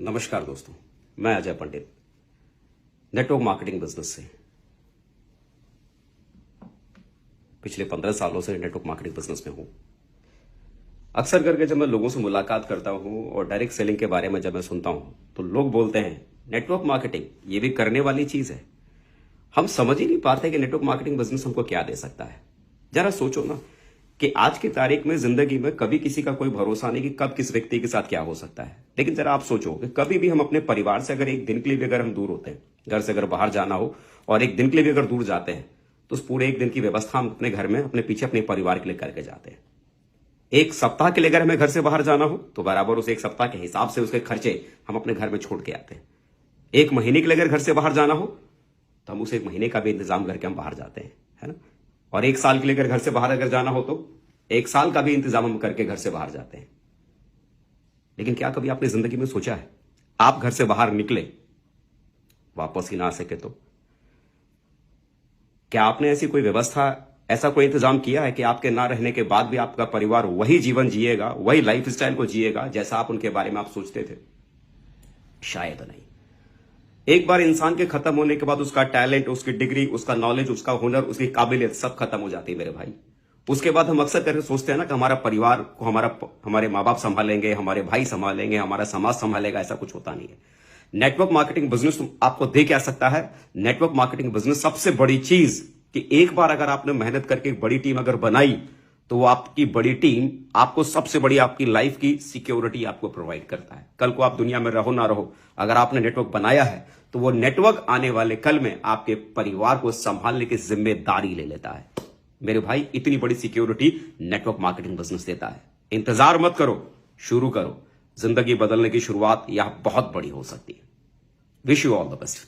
नमस्कार दोस्तों, मैं अजय पंडित नेटवर्क मार्केटिंग बिजनेस से पिछले 15 सालों से नेटवर्क मार्केटिंग बिजनेस में हूं। अक्सर करके जब मैं लोगों से मुलाकात करता हूं और डायरेक्ट सेलिंग के बारे में जब मैं सुनता हूं तो लोग बोलते हैं नेटवर्क मार्केटिंग ये भी करने वाली चीज है। हम समझ ही नहीं पाते कि नेटवर्क मार्केटिंग बिजनेस हमको क्या दे सकता है। जरा सोचो ना कि आज की तारीख में जिंदगी में कभी किसी का कोई भरोसा नहीं कि कब किस व्यक्ति के साथ क्या हो सकता है। लेकिन जरा आप सोचो कि कभी भी हम अपने परिवार से अगर एक दिन के लिए भी अगर हम दूर होते हैं, घर से अगर बाहर जाना हो और एक दिन के लिए भी अगर दूर जाते हैं तो उस पूरे एक दिन की व्यवस्था हम अपने घर में अपने पीछे अपने परिवार के लिए करके जाते हैं। एक सप्ताह के लिए अगर हमें घर से बाहर जाना हो तो बराबर उस एक सप्ताह के हिसाब से उसके खर्चे हम अपने घर में छोड़ के आते हैं। एक महीने के लिए अगर घर से बाहर जाना हो तो हम उस एक महीने का भी इंतजाम करके हम बाहर जाते हैं, है ना। और एक साल के लिए अगर घर से बाहर अगर जाना हो तो एक साल का भी इंतजाम हम करके घर से बाहर जाते हैं। लेकिन क्या कभी आपने जिंदगी में सोचा है आप घर से बाहर निकले वापस ही ना आ सके तो क्या आपने ऐसी कोई व्यवस्था, ऐसा कोई इंतजाम किया है कि आपके ना रहने के बाद भी आपका परिवार वही जीवन जिएगा, वही लाइफ स्टाइल को जिएगा जैसा आप उनके बारे में आप सोचते थे? शायद नहीं। एक बार इंसान के खत्म होने के बाद उसका टैलेंट, उसकी डिग्री, उसका नॉलेज, उसका हुनर, उसकी काबिलियत सब खत्म हो जाती है मेरे भाई। उसके बाद हम अक्सर करके सोचते हैं ना कि हमारा परिवार को हमारे माँ बाप संभालेंगे, हमारे भाई संभालेंगे, हमारा समाज संभालेगा। ऐसा कुछ होता नहीं है। नेटवर्क मार्केटिंग बिजनेस आपको दे क्या सकता है? नेटवर्क मार्केटिंग बिजनेस सबसे बड़ी चीज कि एक बार अगर आपने मेहनत करके एक बड़ी टीम अगर बनाई तो वो आपकी बड़ी टीम आपको सबसे बड़ी आपकी लाइफ की सिक्योरिटी आपको प्रोवाइड करता है। कल को आप दुनिया में रहो ना रहो, अगर आपने नेटवर्क बनाया है तो वो नेटवर्क आने वाले कल में आपके परिवार को संभालने की जिम्मेदारी ले लेता है। मेरे भाई, इतनी बड़ी सिक्योरिटी नेटवर्क मार्केटिंग बिजनेस देता है। इंतजार मत करो, शुरू करो। जिंदगी बदलने की शुरुआत यहां बहुत बड़ी हो सकती है। Wish you all the best.